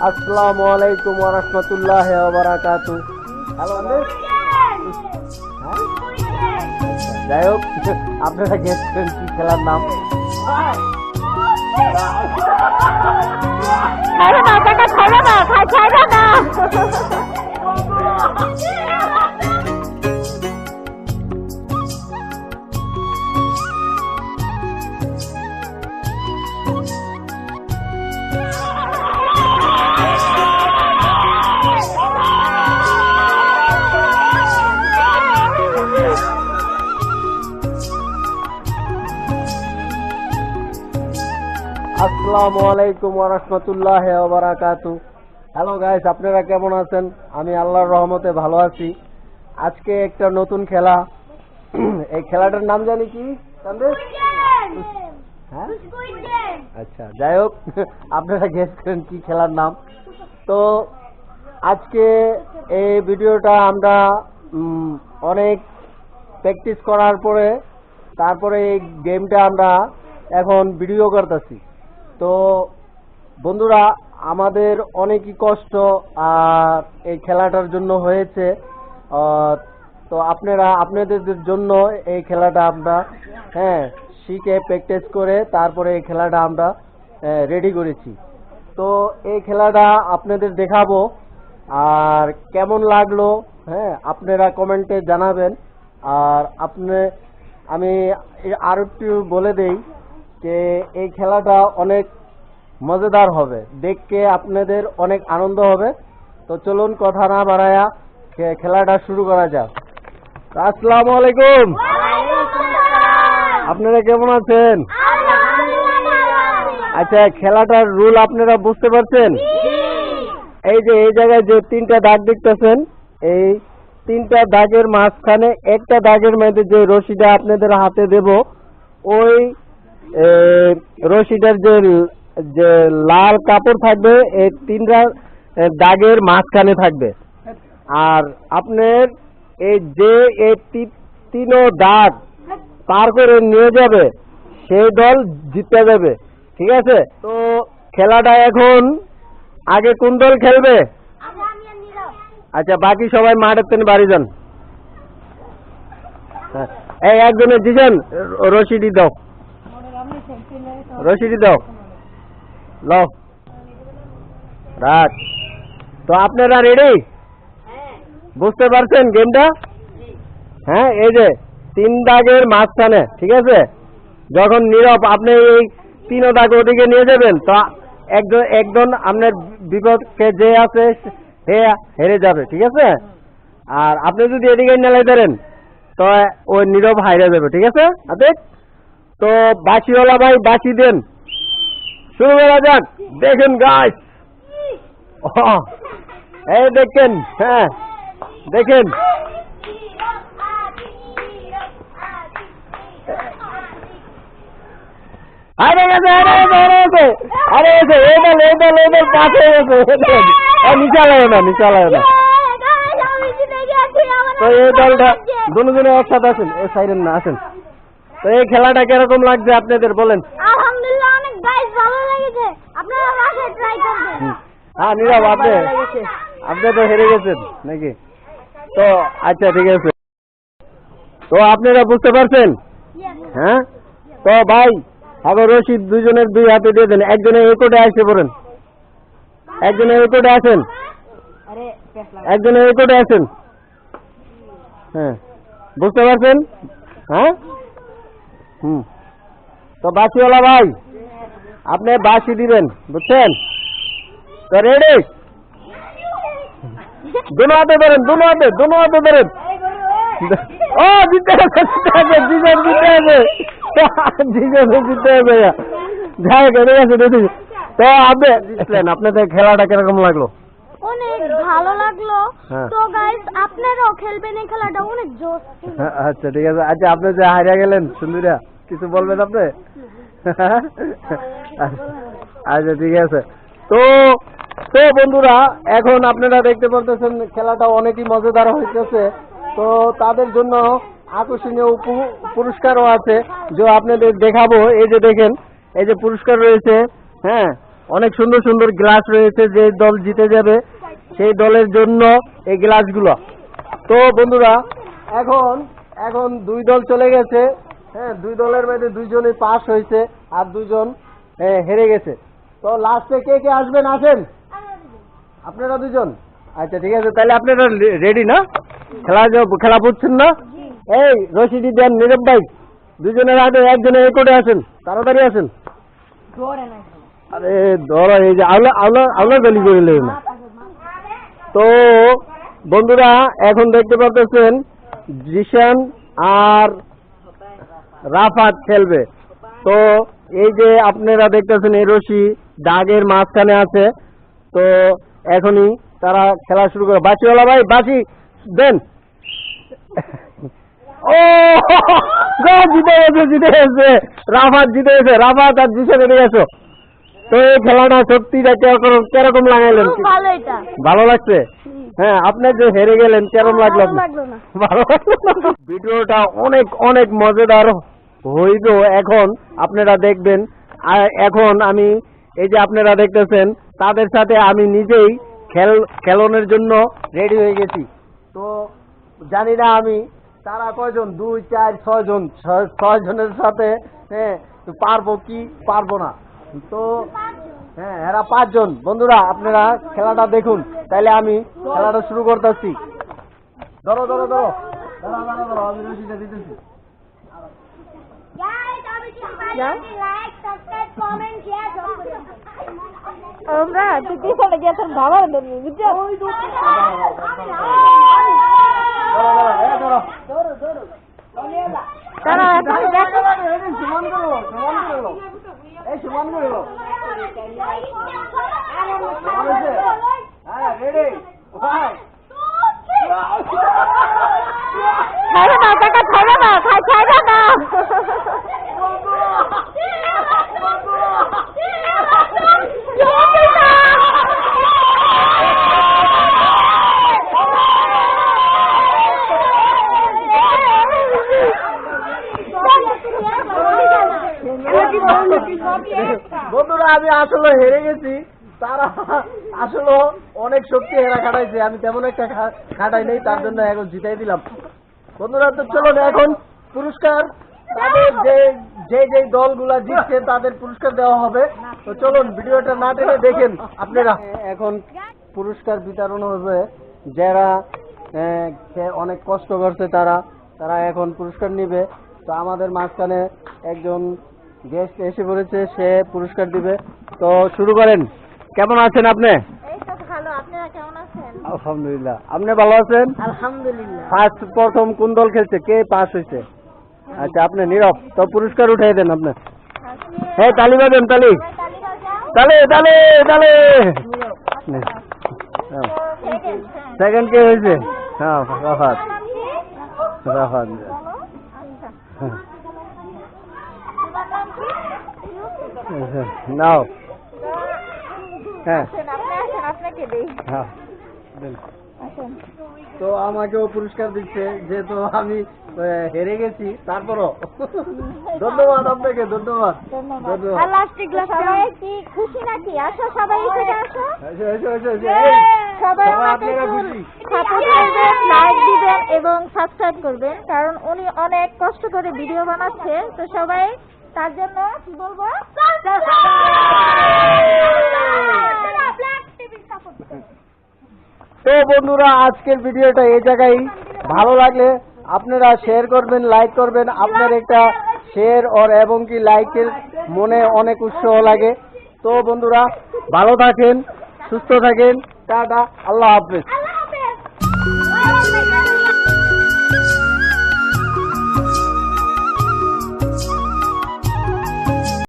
আসসালামু আলাইকুম ওয়া রাহমাতুল্লাহি ওয়া বারাকাতুহু। হ্যালো যাই হোক, আপনারা গেস করেন কি খেলার নাম? আসসালামু আলাইকুম ওয়া রাহমাতুল্লাহি ওয়া বারাকাতুহু। হ্যালো গাইস, আপনারা কেমন আছেন? আমি আল্লাহর রহমতে ভালো আছি। আজকে একটা নতুন খেলা, এই খেলাটার নাম জানি কি? হ্যাঁ, আচ্ছা যাই হোক, আপনারা গেস করেন কি খেলার নাম। তো আজকে এই ভিডিওটা আমরা অনেক প্র্যাকটিস করার পরে তারপরে এই গেমটা আমরা এখন ভিডিও করতেছি। তো বন্ধুরা, আমাদের অনেকই কষ্ট আর এই খেলাটার জন্য হয়েছে। তো আপনাদের জন্য এই খেলাটা আমরা শিখে প্র্যাকটিস করে তারপরে এই খেলাটা আমরা রেডি করেছি। তো এই খেলাটা আপনাদের দেখাবো, আর কেমন লাগলো আপনারা কমেন্টে জানাবেন। আর আমি আর একটু বলে দেই যে এই খেলাটা অনেক মজাদার হবে, দেখতে আপনাদের অনেক আনন্দ হবে। তো চলুন কথা না বাড়ায়া খেলাটা শুরু করা যাক। আসসালামু আলাইকুম, আপনারা কেমন আছেন? আচ্ছা, খেলাটার রুল আপনারা বুঝতে পারছেন? এই যে এই জায়গায় যে তিনটা দাগ দেখতেছেন, এই তিনটা দাগের মাঝখানে একটা দাগের মধ্যে যে রশিটা আপনাদের হাতে দেব, ওই রশিটার যে লাল কাপড় থাকবে এই তিনটা দাগের মাঝখানে থাকবে। আর আপনার এই তিনো দাগ পার করে নিয়ে যাবে সেই দল জিতে যাবে, ঠিক আছে? তো খেলাটা এখন আগে কোন দল খেলবে? আচ্ছা, বাকি সবাই মাঠের থেকে বাড়ি যান। এই একজনের দিছেন, রশিদি দাও, রশিদি দাও, লো রাখ। তো আপনারা রেডি? বুঝতে পারছেন গেমটা? হ্যাঁ, এই যে তিন দাগের মাঝখানে, ঠিক আছে? যখন নীরব আপনি এই তিন দাগ ওদিকে নিয়ে যাবেন, তো একজন আপনার বিপক্ষে যে আছে সে হেরে যাবে, ঠিক আছে? আর আপনি যদি এদিকে নেলাই ধরেন তো ওই নীরব হাইরে যাবে, ঠিক আছে? তো বাঁশিওয়ালা ভাই বাঁশি দেন, শুরু করা যাক। দেখেন গাইস, এই দেখেন, হ্যাঁ দেখেন, আরে গেছে, পাশে গেছে, নিচা লাগে না, নিচা লাগে না। তো এই দলটা দুজনে একসাথে আছেন, এই সাইডের না আসেন। তো এই খেলাটা কিরকম লাগছে আপনাদের বলেন? আলহামদুলিল্লাহ, অনেক গাইস ভালো লেগেছে। আপনারা বাসায় ট্রাই করবেন। হ্যাঁ নীরব, আপনি তো হেরে গেছেন নাকি? তো আচ্ছা ঠিক আছে, তো আপনারা বুঝতে পারছেন? হ্যাঁ, তো ভাই এখন রশিদ দুজনের দুই হাতে দিয়ে দেন। একজনের এই কোটে আসতে পড়েন, একজনের এই কোটে আসেন, একজনের এই কোটে আসেন। হ্যাঁ, বুঝতে পারছেন? হ্যাঁ, তো বাঁশিওয়ালা ভাই আপনি বাঁশি দিবেন, বুঝছেন? তো রেডি? দুনো হাতে ধরেন, দুনো হাতে ধরেন। ও জিতে গেছে, যাই গেলে গেছে দিদি। তো আপনাদের খেলাটা কিরকম লাগলো? অনেক ভালো লাগলো। তো গাইস, আপনারাও খেলবেন এই খেলাটা, অনেক জোশ। আচ্ছা ঠিক আছে। আচ্ছা, আপনি যে হারিয়ে গেলেন সুন্দরীরা, কিছু বলবেন আপনি? আচ্ছা ঠিক আছে। তো বন্ধুরা, এখন আপনারা দেখতে পারতেছেন খেলাটা অনেকই মজাদার হইতেছে। তো তাদের জন্য আকর্ষণীয় পুরস্কারও আছে, যে আপনাদের দেখাবো। এই যে দেখেন, এই যে পুরস্কার রয়েছে, হ্যাঁ অনেক সুন্দর সুন্দর গ্লাস রয়েছে, যে দল জিতে যাবে সেই দলের জন্য এই গ্লাসগুলো। তো বন্ধুরা এখন এখন 2 দল চলে গেছে, হ্যাঁ 2 দলের মধ্যে 2 জনই পাস হয়েছে আর 2 জন হেরে গেছে। তো লাস্টে কে কে আসবেন? আসেন আপনারা 2 জন। আচ্ছা ঠিক আছে, তাহলে আপনারা রেডি না? খেলা বুঝছেন না? এই রশিদি দেন, নীরব ভাই 2 জনের আগে একজনে এই কোটে আসেন, তাড়াতাড়ি আসেন। আরে ধরো, এই যে আওলা গলি করে নেবে না। তো বন্ধুরা এখন দেখতে পাচ্ছেন জিশান আর রাফাত খেলবে। তো এই যে আপনারা দেখতেছেন এই রশি দাগের মাঝখানে আছে, তো এখনই তারা খেলা শুরু করে। বাসিওয়ালা ভাই বাসি দেন। ও জিতে গেছে, রাফাত জিতে গেছে। রাফাত আর জিশান হেরে গেছো। তো এই খেলাটা সত্যি কেরকম লাগাইলেন? ভালো লাগছে? হ্যাঁ, আপনি যে হেরে গেলেন কেরম লাগলো? ভালো লাগলো। ভিডিওটা অনেক অনেক মজাদার হইব, এখন আপনারা দেখবেন। আর এখন আমি এই যে আপনারা দেখতেছেন তাদের সাথে আমি নিজেই খেলনের জন্য রেডি হয়ে গেছি। তো জানি না আমি তারা কয়জন, 2 4 6 জন, 6 জনের সাথে হ্যাঁ পারবো কি পারবো না। তো হ্যাঁ এরা 5 জন। বন্ধুরা আপনারা খেলাটা দেখুন, তাইলে আমি খেলাটা শুরু করতেছি। ধরো ধরো ধরো ধরো ধরো ধরো, আমি রশিটা দিতেছি। আমরা তুই চলে গিয়ে তোর বাবার ধরবি, বুঝছো? তারা সমান করো, সমান করো, এই সমান করো। হ্যাঁ রেডি, ছাড়ো না কাকা, ছাড়ো না, ছাড়ো না। বন্ধুরা আমি আসলে হেরে গেছি, তারা আসলে অনেক শক্তি হেরা খাটাইছে, আমি তেমন একটা খাটাই নেই, তার জন্য এখন জিতাই দিলাম। বন্ধুরা তো চলুন এখন পুরস্কার, তাদের যে দলগুলা জিতছে তাদের পুরস্কার দেওয়া হবে। তো চলুন ভিডিওটা না টেনে দেখেন আপনারা। এখন পুরস্কার বিতরণ হবে, যারা অনেক কষ্ট করছে তারা এখন পুরস্কার নিবে। তো আমাদের মাঝখানে একজন গেস্ট এসে পড়েছে, সে পুরস্কার দিবে। তো শুরু করেন। কেমন আছেন আপনি? এই তো ভালো, আপনারা কেমন আছেন? আলহামদুলিল্লাহ। আপনি ভালো আছেন? আলহামদুলিল্লাহ। প্রথম কোন দল খেলছে, কে পাস হয়েছে? আচ্ছা আপনি নীরব, তো পুরস্কার উঠাই দেন আপনি। হ্যাঁ তালি বাজেন, তালি তালি তালি তালি। সেকেন্ড কে হয়েছে? হ্যাঁ রাফাত, রাফাত। নাও হ্যাঁ হ্যাঁ। তো আমাকেও পুরস্কার দিচ্ছে, যেহেতু আমি হেরে গেছি, তারপরও ধন্যবাদ আপনাকে, ধন্যবাদ ধন্যবাদ। সবাই কি খুশি নাকি? আসো সবাই এখানে আসো। সবাই আপনারা খুশি? সাপোর্ট করবেন, লাইক দিবেন এবং সাবস্ক্রাইব করবেন, কারণ উনি অনেক কষ্ট করে ভিডিও বানাচ্ছে। তো সবাই তার জন্য কি বলবো, তো বন্ধুরা আজকের ভিডিওটা এই জায়গায়। ভালো লাগলে আপনারা শেয়ার করবেন, লাইক করবেন। আপনার একটা শেয়ার এবং কি লাইকের মনে অনেক উৎসাহ লাগে। তো বন্ধুরা ভালো থাকেন, সুস্থ থাকেন, টাটা, আল্লাহ হাফেজ।